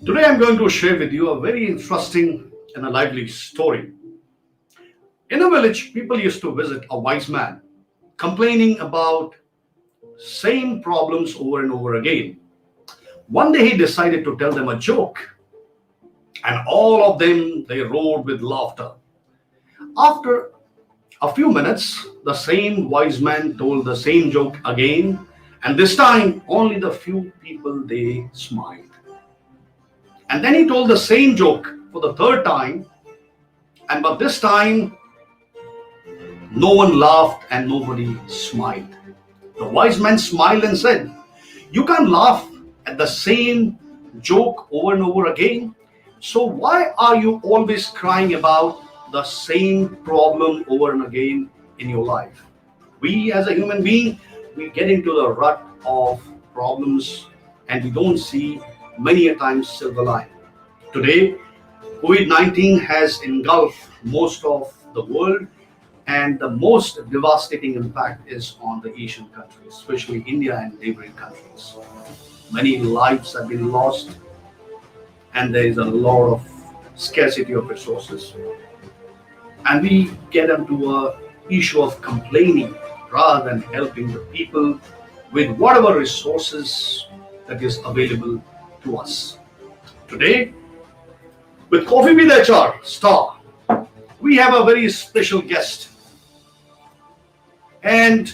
Today I'm going to share with you a very interesting and a lively story. In a village, people used to visit a wise man, complaining about same problems over and over again. One day he decided to tell them a joke, and all of them they roared with laughter. After a few minutes, the same wise man told the same joke again, and this time only the few people they smiled. And then he told the same joke for the third time, and but this time no one laughed and nobody smiled. The wise man smiled and said, "You can't laugh at the same joke over and over again. So why are you always crying about the same problem over and again in your life?" We as a human being, we get into the rut of problems and we don't see many a times silver line. Today, COVID-19 has engulfed most of the world, and the most devastating impact is on the Asian countries, especially India and neighboring countries. Many lives have been lost, and there is a lot of scarcity of resources. And we get into a issue of complaining rather than helping the people with whatever resources that is available to us. Today, with Coffee with HR Star, we have a very special guest. And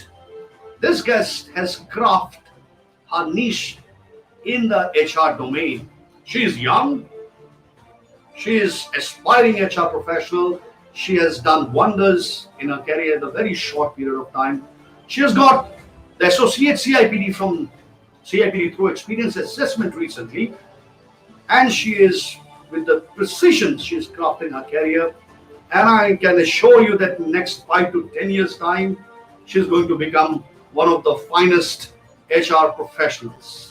this guest has crafted her niche in the HR domain. She is young, she is aspiring HR professional. She has done wonders in her career in a very short period of time. She has got the Associate CIPD from CIPD through experience assessment recently, and she is with the precision she is crafting her career. And I can assure you that in the next 5 to 10 years time, she is going to become one of the finest HR professionals.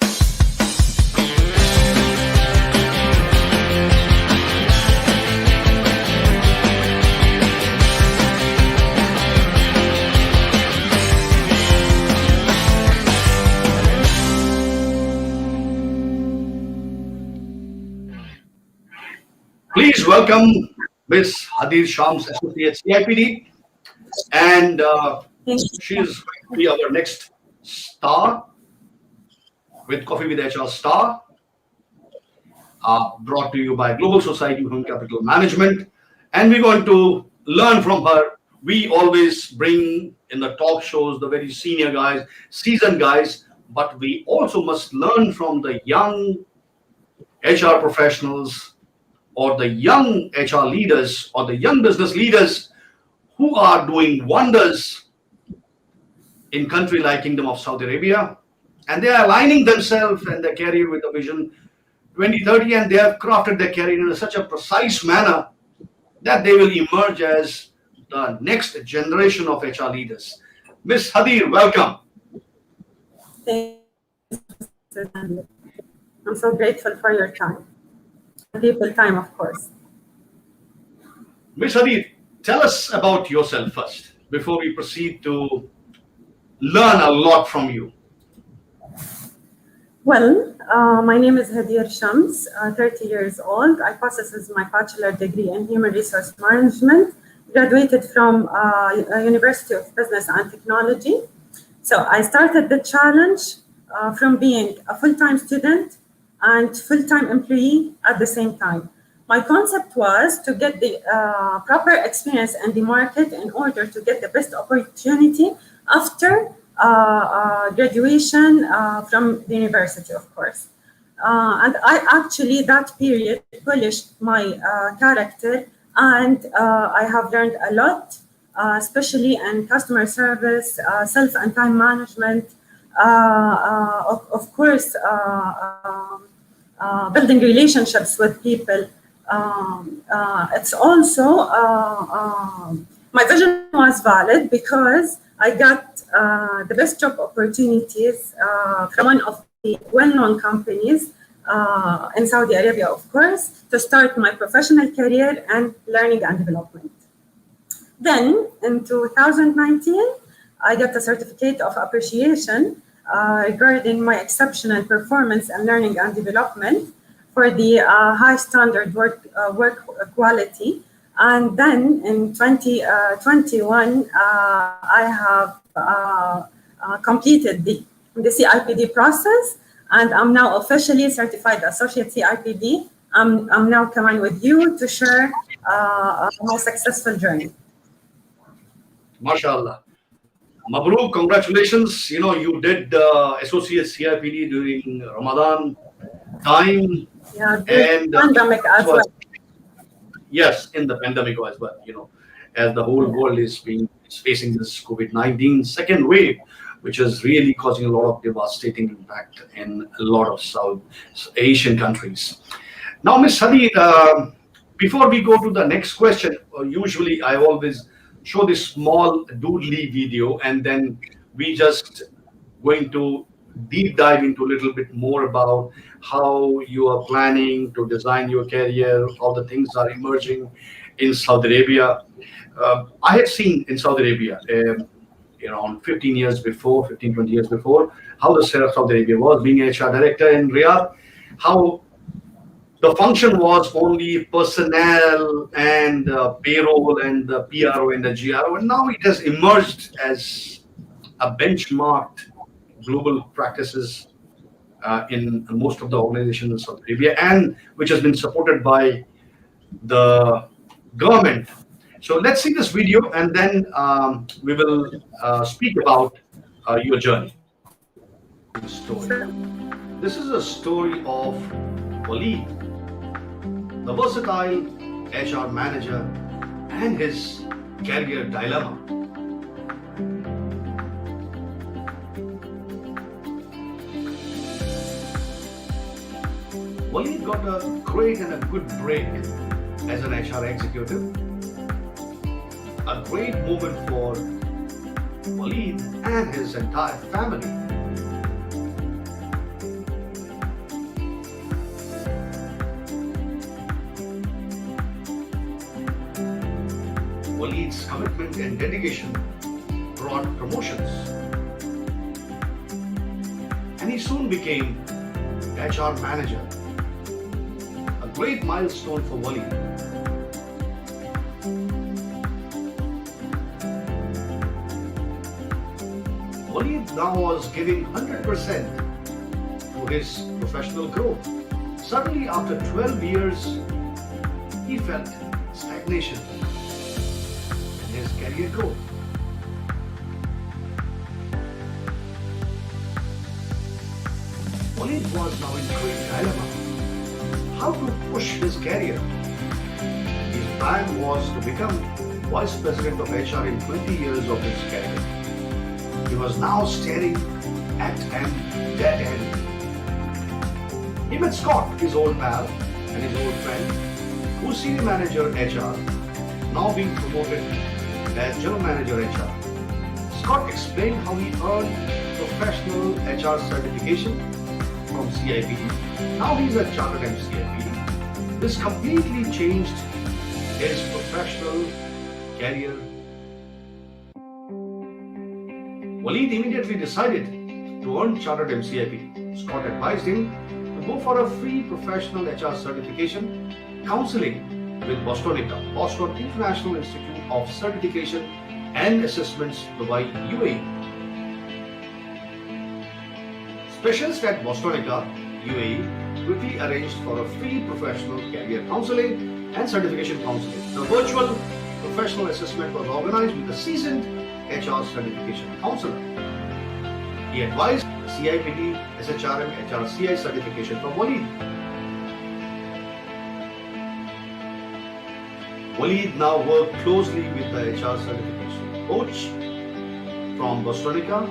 Please welcome Ms. Hadeer Shams, Associate CIPD, and she is going to be our next star with Coffee with HR Star, brought to you by Global Society of Human Capital Management. And we're going to learn from her. We always bring in the talk shows the very senior guys, seasoned guys, but we also must learn from the young HR professionals or the young HR leaders or the young business leaders who are doing wonders in country like Kingdom of Saudi Arabia, and they are aligning themselves and their career with the vision 2030, and they have crafted their career in such a precise manner that they will emerge as the next generation of HR leaders. Ms. Hadeer, welcome. Thank you. I'm so grateful for your time. People time, of course. Ms. Hadeer, tell us about yourself first before we proceed to learn a lot from you. Well, my name is Hadeer Shams, 30 years old. I possess my bachelor degree in human resource management, graduated from University of Business and Technology. So I started the challenge from being a full-time student and full-time employee at the same time. My concept was to get the proper experience in the market in order to get the best opportunity after graduation from the university, of course. And I actually, that period, polished my character, and I have learned a lot, especially in customer service, self and time management, of course, building relationships with people. It's also, my vision was valid because I got the best job opportunities from one of the well-known companies in Saudi Arabia, of course, to start my professional career and learning and development. Then in 2019, I got a certificate of appreciation regarding my exceptional performance and learning and development for the high standard work quality. And then in 2021, I have completed the CIPD process, and I'm now officially certified associate CIPD. I'm now coming with you to share my successful journey. MashaAllah. Mabruk, congratulations. You know, you did associate CIPD during Ramadan time. Yeah, And pandemic as well. Yes, in the pandemic as well, you know, as the whole world is facing this COVID-19 second wave, which is really causing a lot of devastating impact in a lot of South Asian countries. Now, Ms. Hadeer, before we go to the next question, usually I always show this small doodly video, and then we just going to deep dive into a little bit more about how you are planning to design your career, how the things are emerging in Saudi Arabia. I have seen in Saudi Arabia, around 15 years before, 15, 20 years before, how the Saudi Arabia was being HR director in Riyadh, how the function was only personnel and payroll and the PRO and the GRO, and now it has emerged as a benchmarked global practices in most of the organizations in Saudi Arabia, and which has been supported by the government. So let's see this video, and then we will speak about your journey. Story. This is a story of Waleed, the versatile HR manager, and his career dilemma. Waleed got a great and a good break as an HR executive. A great moment for Waleed and his entire family. Waleed's commitment and dedication brought promotions, and he soon became HR manager. A great milestone for Waleed. Waleed now was giving 100% to his professional growth. Suddenly, after 12 years, he felt stagnation in his career growth. Waleed was now in great dilemma. How to push his career? His plan was to become Vice President of HR in 20 years of his career. He was now staring at an dead end. He met Scott, his old pal and his old friend, who's Senior Manager HR, now being promoted as General Manager HR. Scott explained how he earned professional HR certification from CIPD. Now he's a chartered CIPD. This completely changed his professional career. Waleed immediately decided to earn chartered CIPD. Scott advised him to go for a free professional HR certification counseling with BostonIICA, Boston International Institute of Certification and Assessments, Dubai, UAE. Specialists at BostonIICA, UAE, quickly arranged for a free professional career counseling and certification counseling. The virtual professional assessment was organized with a seasoned HR certification counselor. He advised CIPD, SHRM, HRCI certification from Waleed. Waleed now worked closely with the HR certification coach from BostonIICA,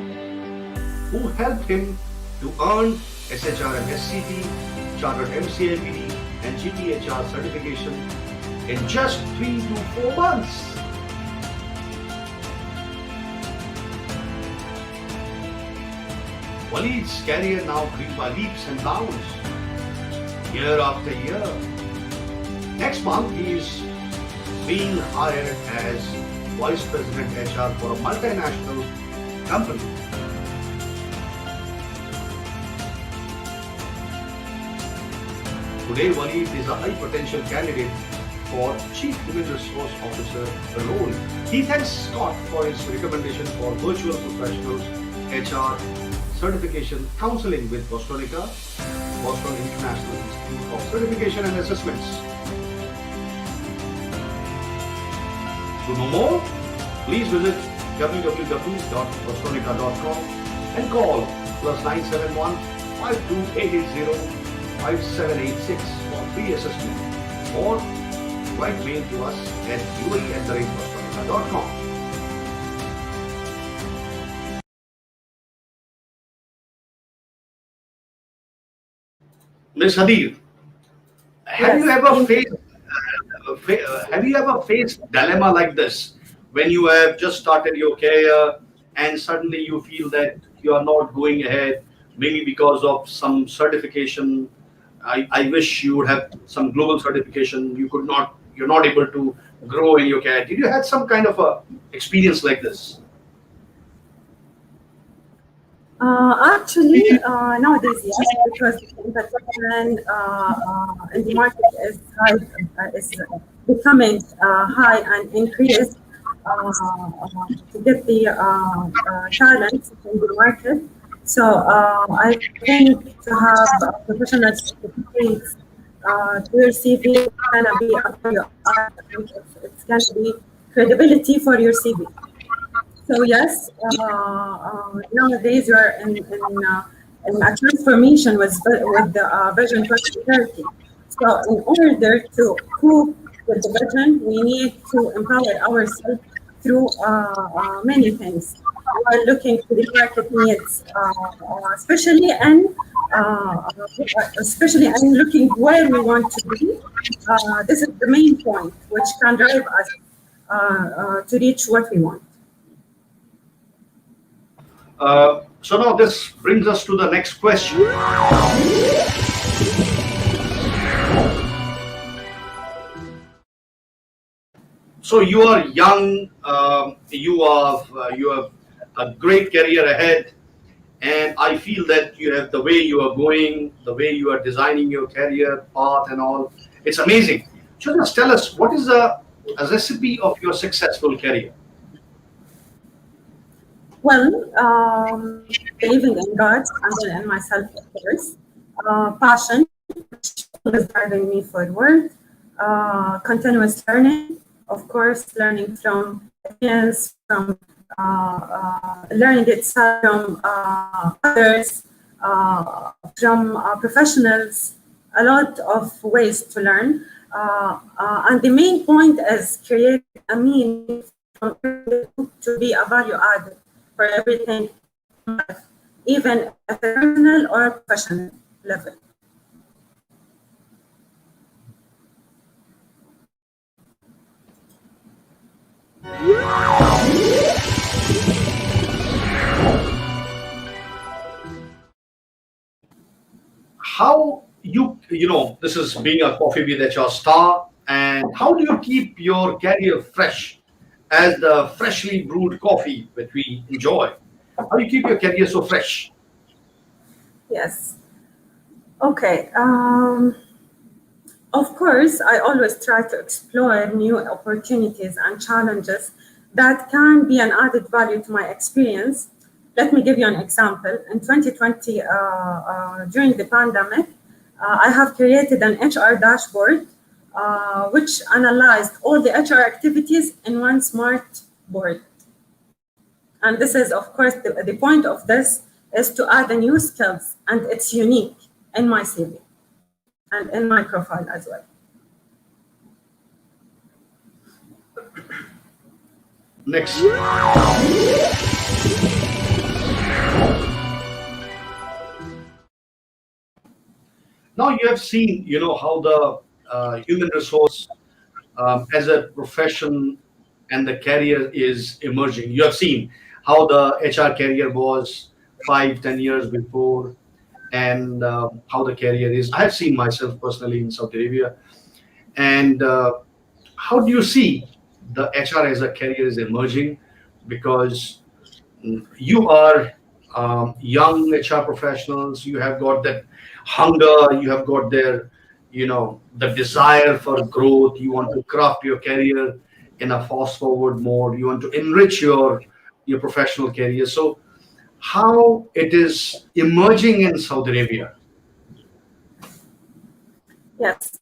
who helped him to earn SHRM SCP, Chartered MCIPD, and GTHR certification in just 3 to 4 months. Waleed's career now grew by leaps and bounds, year after year. Next month, he is being hired as Vice President HR for a multinational company. Today, Waleed is a high potential candidate for Chief Human Resource Officer role. He thanks Scott for his recommendation for virtual professionals, HR, certification, counseling with BostonIICA, Boston International Institute of Certification and Assessments. To know more, please visit www.bostonica.com and call +971 52880 5786 for free assessment, or write mail to us at uae@bostonica.com. Ms. Hadeer, have you Yes, ever thank you. faced dilemma like this when you have just started your career and suddenly you feel that you are not going ahead, maybe because of some certification? I wish you would have some global certification. You're not able to grow in your career. Did you had some kind of a experience like this? Actually, nowadays, yes, because the competition in the market is high, is becoming high and increased to get the talent in the market. So I think to have professional certificates to your CV is gonna be a value add. It's gonna be credibility for your CV. So yes, nowadays you are in a transformation with the Vision 2030. So in order to cope with the vision, we need to empower ourselves through many things. We are looking to the market needs, especially and looking where we want to be. This is the main point, which can drive us to reach what we want. So now this brings us to the next question. So you are young, you have a great career ahead, and I feel that you have the way you are going, the way you are designing your career path and all. It's amazing. So just tell us, what is a recipe of your successful career? Well, believing in God and then in myself, of course. Passion, which is driving me forward. Continuous learning, of course, learning from experience, from learning itself from others, from professionals. A lot of ways to learn. And the main point is create a means from to be a value added for everything, even at a personal or professional level. How you know, this is being a coffee with HR star, and how do you keep your career fresh as the freshly brewed coffee that we enjoy? How do you keep your career so fresh? Yes. Okay. Of course, I always try to explore new opportunities and challenges that can be an added value to my experience. Let me give you an example. In 2020, during the pandemic, I have created an HR dashboard which analyzed all the HR activities in one smart board. And this is, of course, the point of this is to add a new skills, and it's unique in my CV and in my profile as well. Next. Now you have seen, you know, how the human resource as a profession and the career is emerging. You have seen how the HR career was 5, 10 years before, and how the career is. I have seen myself personally in Saudi Arabia, and how do you see the HR as a career is emerging? Because you are young HR professionals, you have got that hunger, you have got their, the desire for growth. You want to craft your career in a fast forward mode. You want to enrich your professional career. So how it is emerging in Saudi Arabia? Yes.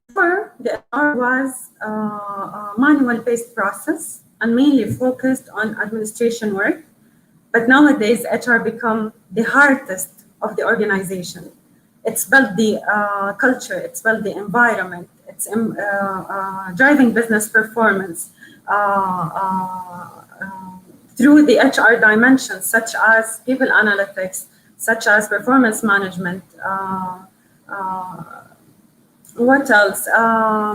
Before, the HR was a manual-based process and mainly focused on administration work. But nowadays, HR become the heartest of the organization. It's built the culture, it's built the environment, it's driving business performance through the HR dimensions, such as people analytics, such as performance management. What else?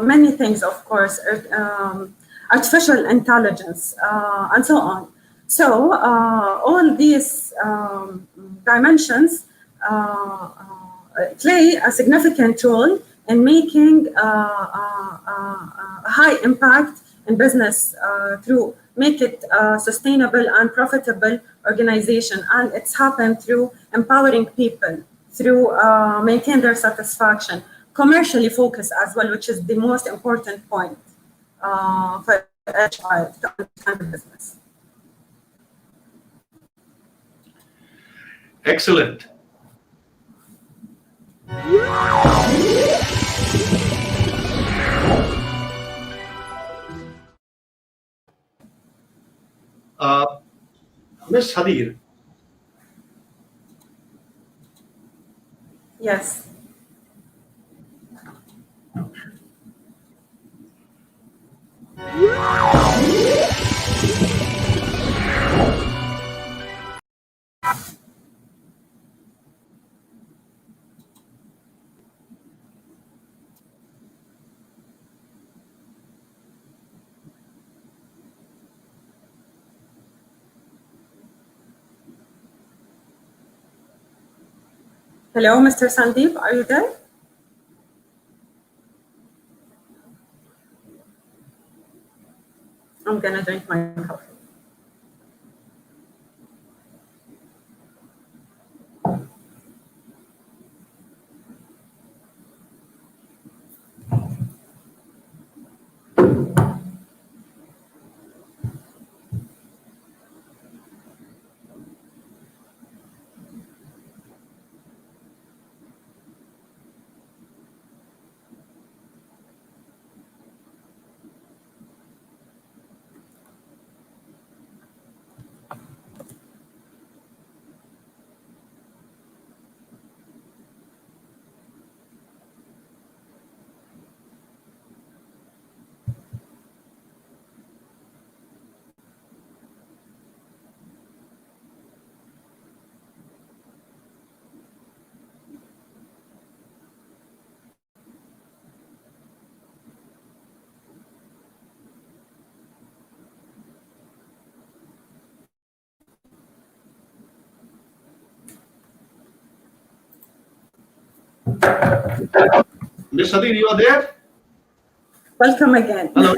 Many things, of course, artificial intelligence, and so on. So all these dimensions play a significant role in making a high impact in business through make it a sustainable and profitable organization. And it's happened through empowering people, through maintain their satisfaction, commercially focused as well, which is the most important point for HR to understand the business. Excellent. Miss Hadeer. Yes. Hello, Mr. Sandeep, are you there? I'm gonna drink my coffee. Miss Hadeer, you are there? Welcome again. Hello.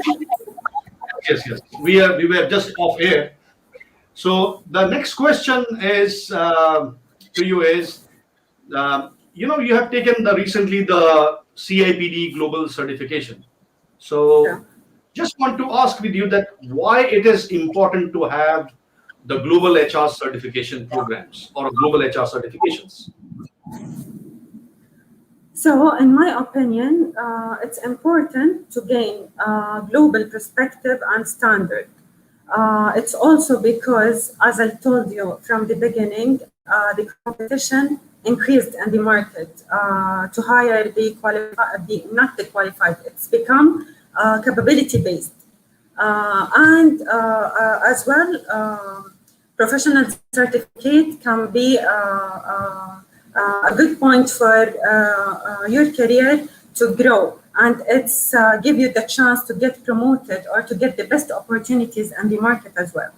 Yes. We were just off air. So the next question is to you is, you have taken recently the CIPD global certification. So Yeah. just want to ask with you that why it is important to have the global HR certification programs or global HR certifications. So, in my opinion, it's important to gain global perspective and standard. It's also because, as I told you from the beginning, the competition increased in the market to hire not the qualified. It's become capability-based. And as well, professional certificate can be a good point for your career to grow, and it's give you the chance to get promoted or to get the best opportunities in the market as well.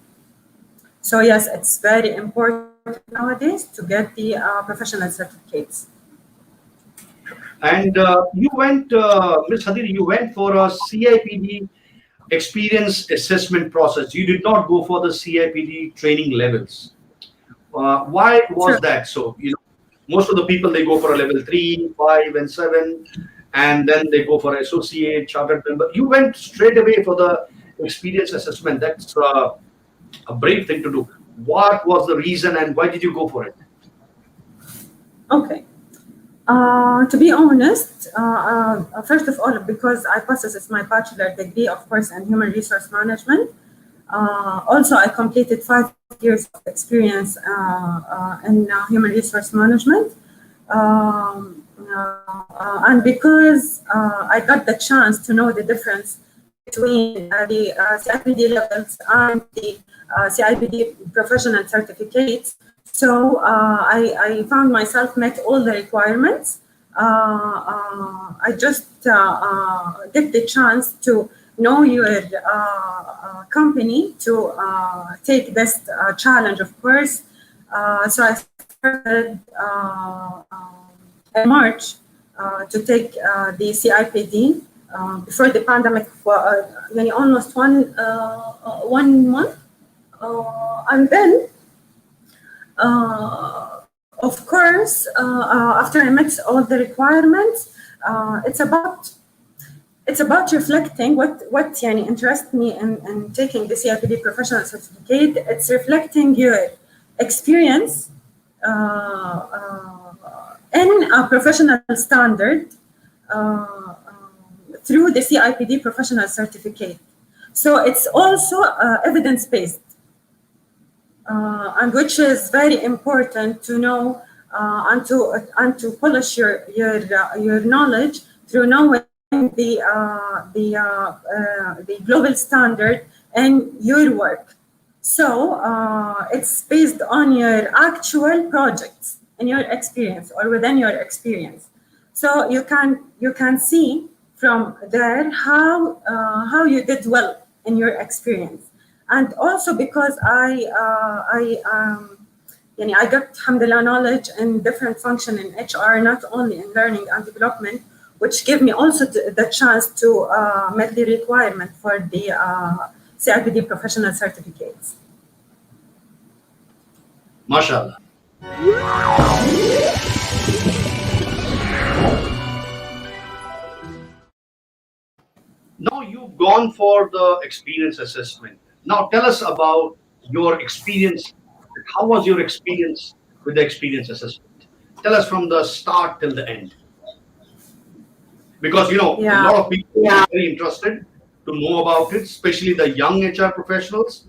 So yes, it's very important nowadays to get the professional certificates. And you went, Ms. Hadeer, you went for a CIPD experience assessment process. You did not go for the CIPD training levels. Why was that so? Most of the people, they go for a level 3, 5, and 7, and then they go for associate, chartered member. You went straight away for the experience assessment. That's a brave thing to do. What was the reason and why did you go for it? Okay. To be honest, first of all, because I possess my bachelor degree, of course, in human resource management. Also, I completed 5 years of experience in human resource management. And because I got the chance to know the difference between the CIPD levels and the CIPD professional certificates, so I found myself met all the requirements. I just get the chance to know your company to take this challenge, of course. So I started in March to take the CIPD before the pandemic for almost one month, and then of course after I met all the requirements, it's about reflecting what interests me in taking the CIPD professional certificate. It's reflecting your experience in a professional standard through the CIPD professional certificate. So it's also evidence-based, and which is very important to know and to polish your knowledge through knowing the global standard in your work. So it's based on your actual projects in your experience or within your experience. So you can see from there how you did well in your experience. And also because I got, alhamdulillah, knowledge in different function in HR, not only in learning and development, which gave me also the chance to meet the requirement for the CIPD professional certificates. MashaAllah. Now you've gone for the experience assessment. Now tell us about your experience. How was your experience with the experience assessment? Tell us from the start till the end. Because, a lot of people are very interested to know about it, especially the young HR professionals.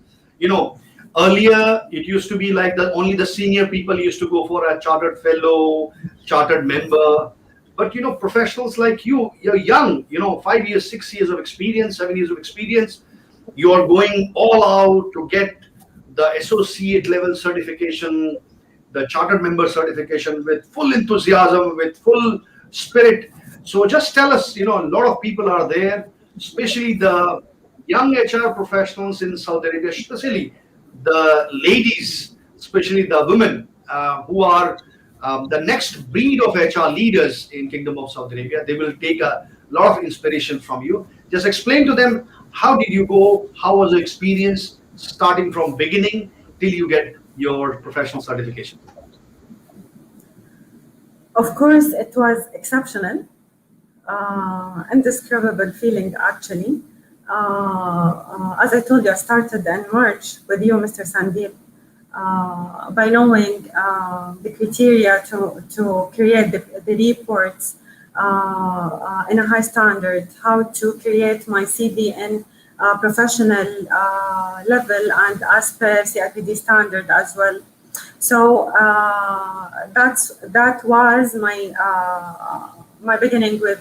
Earlier it used to be like that only the senior people used to go for a chartered fellow, chartered member. But, professionals like you're young, 5 years, 6 years of experience, 7 years of experience. You are going all out to get the associate level certification, the chartered member certification with full enthusiasm, with full spirit. So just tell us, a lot of people are there, especially the young HR professionals in Saudi Arabia, especially the ladies, especially the women who are the next breed of HR leaders in Kingdom of Saudi Arabia. They will take a lot of inspiration from you. Just explain to them, how did you go? How was the experience starting from beginning till you get your professional certification? Of course, it was exceptional, indescribable feeling actually. As I told you, I started in March with you, Mr. Sandeep, by knowing the criteria to create the reports in a high standard, how to create my CV in professional level and as per CIPD standard as well. So that was my beginning with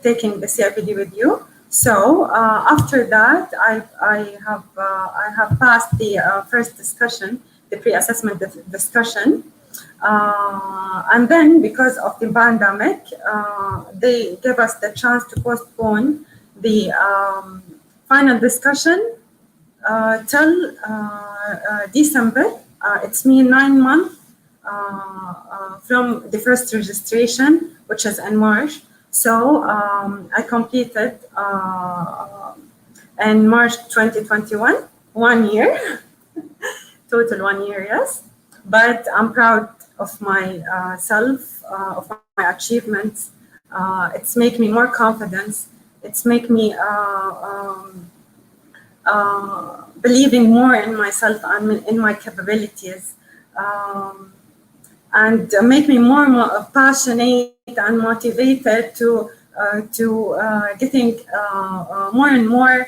taking the CIPD with you. So after that, I have passed the first discussion, the pre-assessment discussion, and then because of the pandemic, they gave us the chance to postpone the final discussion till December. It's 9 months from the first registration, which is in March. So I completed in March 2021, 1 year, total 1 year, yes. But I'm proud of my self, of my achievements. It's make me more confidence. It's make me believing more in myself and in my capabilities, and make me more passionate and motivated to getting more and more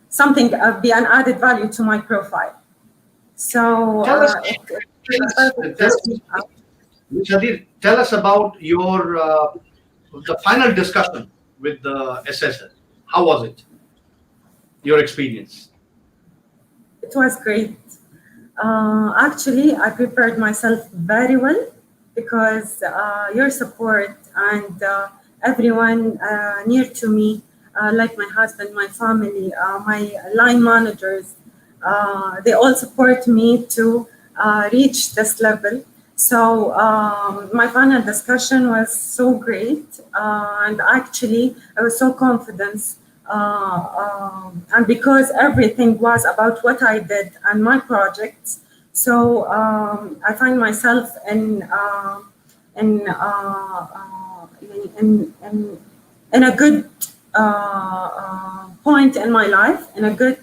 something be an added value to my profile. So Tell us, Hadeer, tell us about your the final discussion with the assessor. How was it? Your experience? it was great. Actually, I prepared myself very well because your support and everyone near to me, like my husband, my family, my line managers, they all support me to reach this level. So my final discussion was so great, and actually I was so confident, and because everything was about what I did and my projects, so I find myself in, in a good point in my life, in a good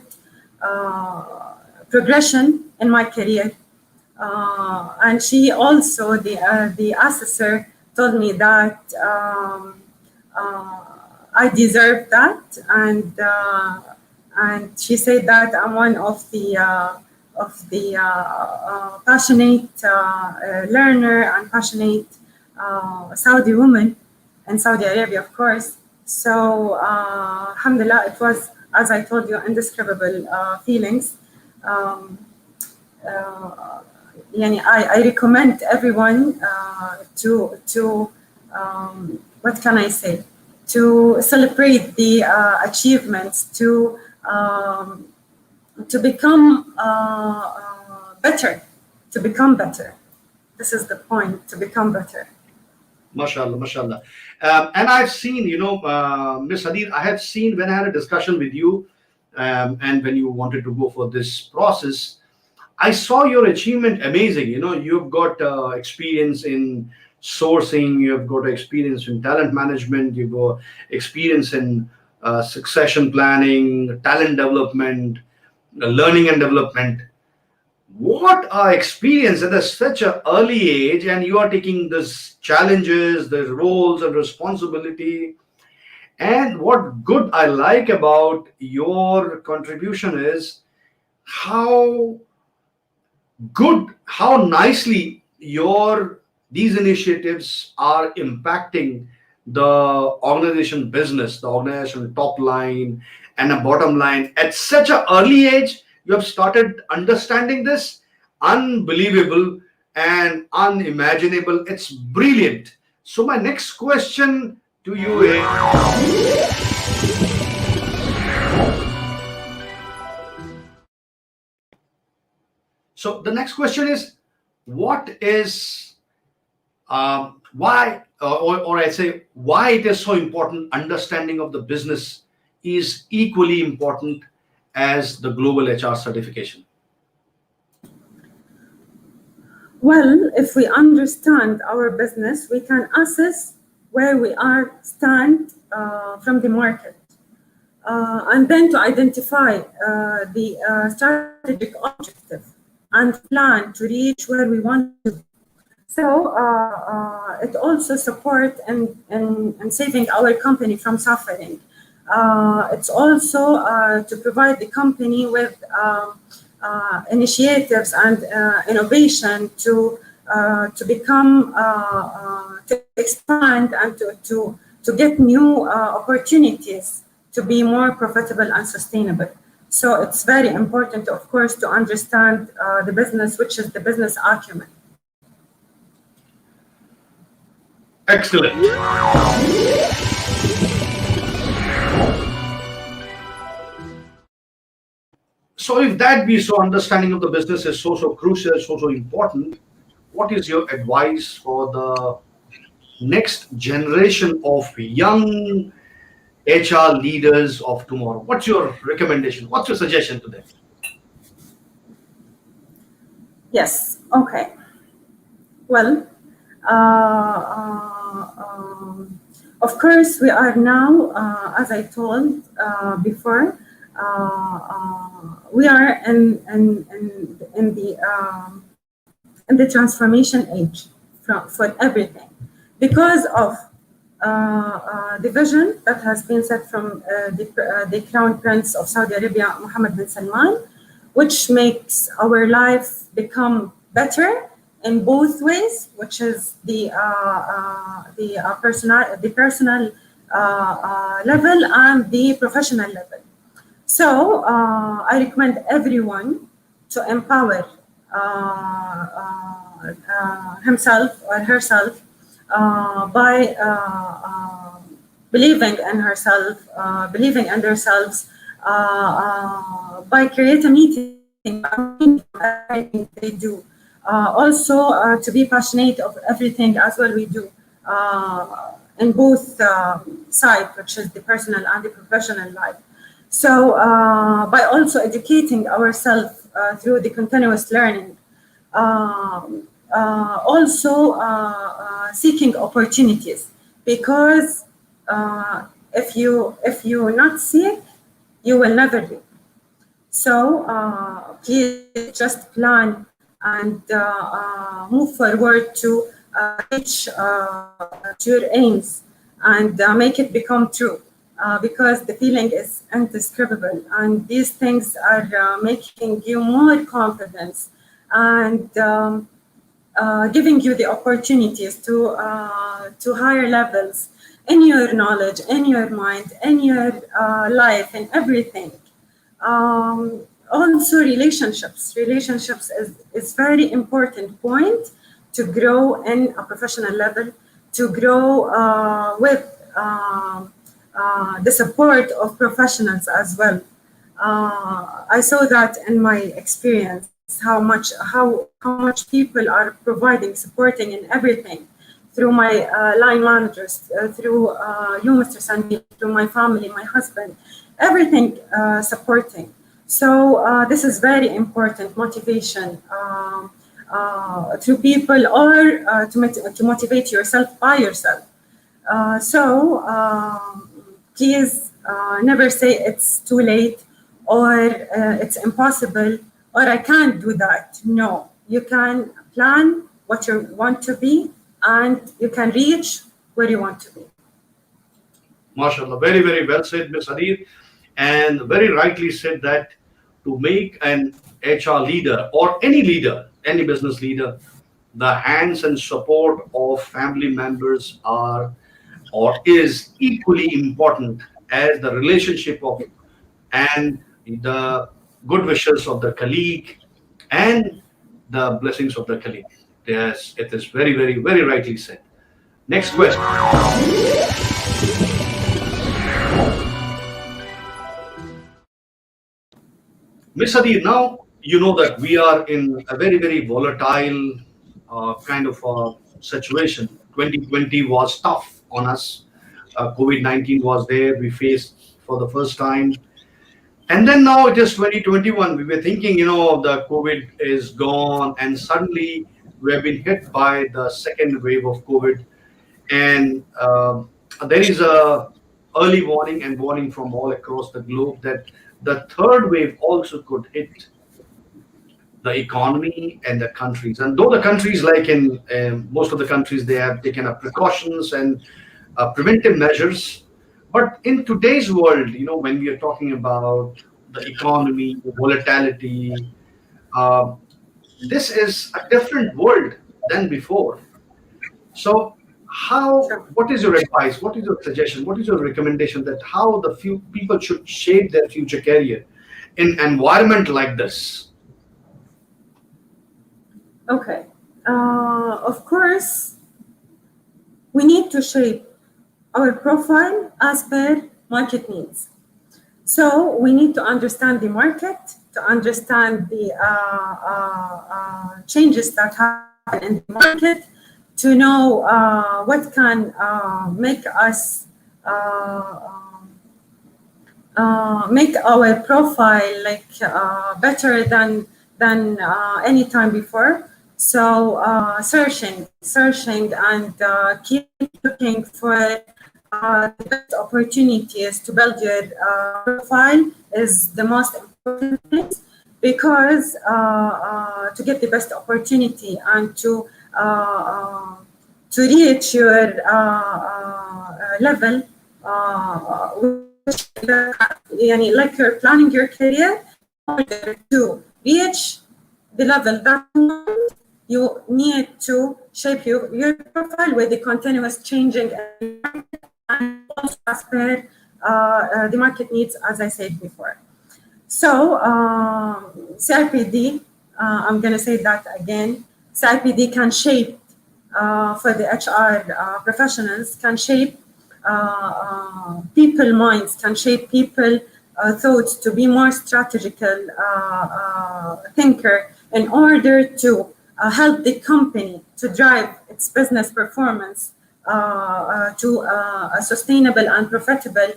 progression in my career. And she also, the assessor, told me that I deserve that, and she said that I'm one of the passionate learner and passionate Saudi woman in Saudi Arabia, of course. So alhamdulillah, it was, as I told you, indescribable feelings. I recommend everyone to what can I say, to celebrate the achievements, to become better, to become better. This is the point, to become better. Mashallah, mashallah. And I've seen, Miss Hadeer, I have seen when I had a discussion with you, and when you wanted to go for this process, I saw your achievement amazing. You've got experience in sourcing, you've got experience in talent management, you've got experience in succession planning, talent development, learning and development. What are experience at such an early age, and you are taking these challenges, the roles and responsibility. And what good I like about your contribution is how nicely these initiatives are impacting the organization business, the organization top line and a bottom line at such an early age. You have started understanding this. Unbelievable and unimaginable. It's brilliant. So my next question to you is, so the next question is, what is why, or I say, why it is so important? Understanding of the business is equally important as the global HR certification. Well, if we understand our business, we can assess where we are stand from the market, and then to identify the strategic objective and plan to reach where we want to. So it also supports in saving our company from suffering. It's also to provide the company with initiatives and innovation to become, to expand and to get new opportunities to be more profitable and sustainable. So it's very important, of course, to understand the business, which is the business acumen. Excellent. So if that be so, understanding of the business is so crucial, so important, what is your advice for the next generation of young HR leaders of tomorrow? What's your recommendation? What's your suggestion to them? Yes, okay. Well, of course, we are now, as I told before, we are in the transformation age for everything because of the vision that has been set from the Crown Prince of Saudi Arabia, Mohammed bin Salman, which makes our life become better in both ways, which is the personal level and the professional level. So I recommend everyone to empower himself or herself by believing in herself, believing in themselves, by creating a meeting everything they do. Also, to be passionate of everything as well we do in both sides, which is the personal and the professional life. So by also educating ourselves through the continuous learning, also seeking opportunities, because if you not seek, you will never do. So please just plan and move forward to reach to your aims and make it become true. Because the feeling is indescribable, and these things are making you more confidence and giving you the opportunities to higher levels in your knowledge, in your mind, in your life, in everything. Also, relationships is very important point to grow in a professional level, to grow with the support of professionals as well. I saw that in my experience, how much people are providing, supporting in everything, through my line managers, through you, Mr. Sandeep, through my family, my husband, everything supporting. So this is very important motivation to people, or to motivate yourself by yourself. Please never say it's too late, or it's impossible, or I can't do that. No, you can plan what you want to be, and you can reach where you want to be. MashaAllah, very, very well said, Ms. Hadeer, and very rightly said that to make an HR leader or any leader, any business leader, the hands and support of family members are or is equally important as the relationship of and the good wishes of the colleague and the blessings of the colleague. Yes, it is very, very, very rightly said. Next question. Miss Hadeer, now you know that we are in a very, very volatile kind of situation. 2020 was tough on us. COVID-19 was there. We faced for the first time. And then now it is 2021. We were thinking, the COVID is gone. And suddenly we have been hit by the second wave of COVID. And there is a early warning and warning from all across the globe that the third wave also could hit the economy and the countries. And though the countries, like in most of the countries, they have taken up precautions and preventive measures. But in today's world, when we are talking about the economy, the volatility, uh, this is a different world than before. So, Sure. what is your advice? What is your suggestion? What is your recommendation that how the few people should shape their future career in environment like this? Okay. Of course, we need to shape our profile as per market needs. So we need to understand the market, to understand the changes that happen in the market, to know what can make us make our profile like better than any time before. So searching and keep looking for the best opportunities to build your profile is the most important thing, because to get the best opportunity and to reach your level, like you're planning your career, in order to reach the level that you want, you need to shape your profile with the continuous changing and also as per the market needs, as I said before. So CIPD, I'm going to say that again, CIPD can shape for the HR professionals, can shape people minds, can shape people thoughts to be more strategical thinker in order to help the company to drive its business performance to a sustainable and profitable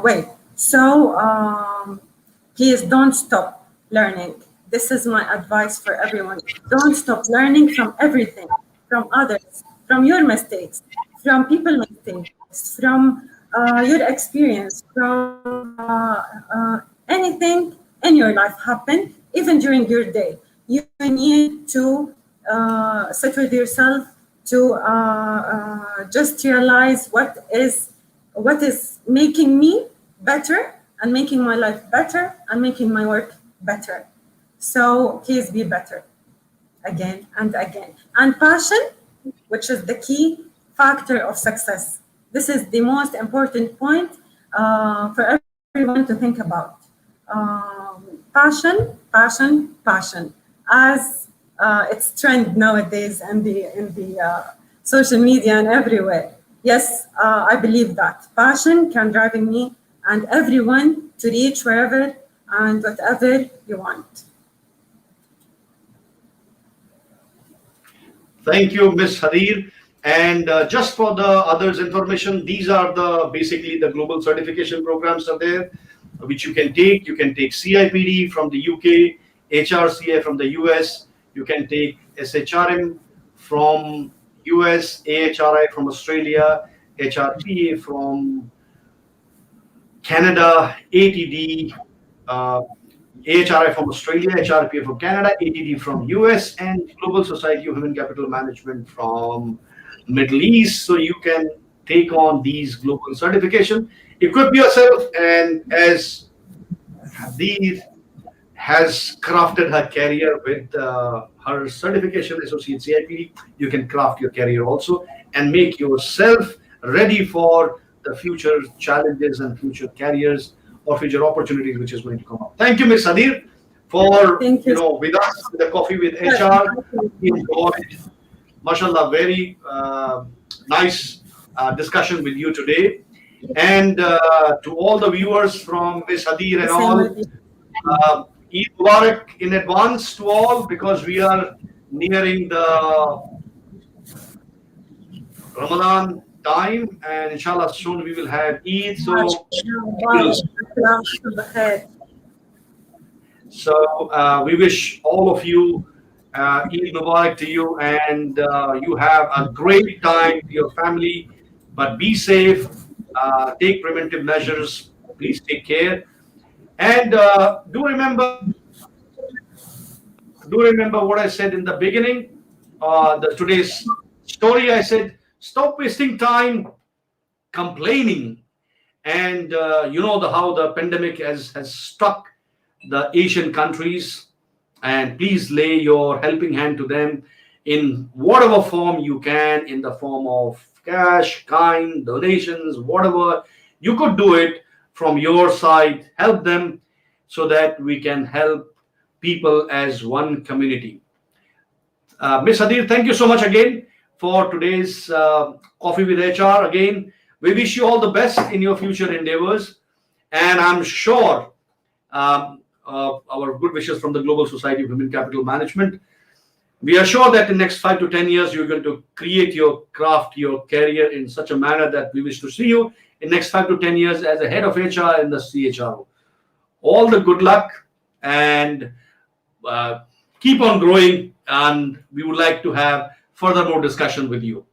way. So please don't stop learning. This is my advice for everyone. Don't stop learning from everything, from others, from your mistakes, from people's mistakes, from your experience, from anything in your life happen, even during your day. You need to sit with yourself to just realize what is making me better and making my life better and making my work better. So please be better again and again. And passion, which is the key factor of success. This is the most important point for everyone to think about. Passion, passion, passion. As it's trend nowadays in the social media and everywhere. Yes, I believe that passion can drive me and everyone to reach wherever and whatever you want. Thank you, Ms. Hadeer. And just for the others' information, these are basically the global certification programs are there, which you can take. You can take CIPD from the UK, HRCA from the US. You can take SHRM from US, AHRI from Australia, HRPA from Canada, ATD, AHRI from Australia, HRPA from Canada, ATD from US, and Global Society of Human Capital Management from Middle East. So you can take on these global certification, equip yourself, and as Hadeer has crafted her career with her certification associate CIPD, you can craft your career also and make yourself ready for the future challenges and future careers or future opportunities which is going to come up. Thank you, Ms. Hadeer, for with us, with the Coffee with HR. We enjoyed, mashallah, very nice discussion with you today. And to all the viewers from Ms. Hadeer and all, Eid Mubarak in advance to all, because we are nearing the Ramadan time, and inshallah soon we will have Eid. So we wish all of you Eid Mubarak to you, and you have a great time with your family, but be safe, take preventive measures, please take care, and do remember what I said in the beginning, today's story. I said, stop wasting time complaining, and how the pandemic has struck the Asian countries, and please lay your helping hand to them in whatever form you can, in the form of cash, kind, donations, whatever you could do it from your side. Help them so that we can help people as one community. Ms. Hadeer, thank you so much again for today's Coffee with HR. Again, we wish you all the best in your future endeavors, and I'm sure our good wishes from the Global Society of Human Capital Management, we are sure that in the next 5 to 10 years you're going to craft your career in such a manner that we wish to see you in the next 5 to 10 years as a head of HR in the CHRO. All the good luck, and Keep on growing, and we would like to have further more discussion with you.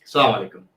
Assalamu alaikum.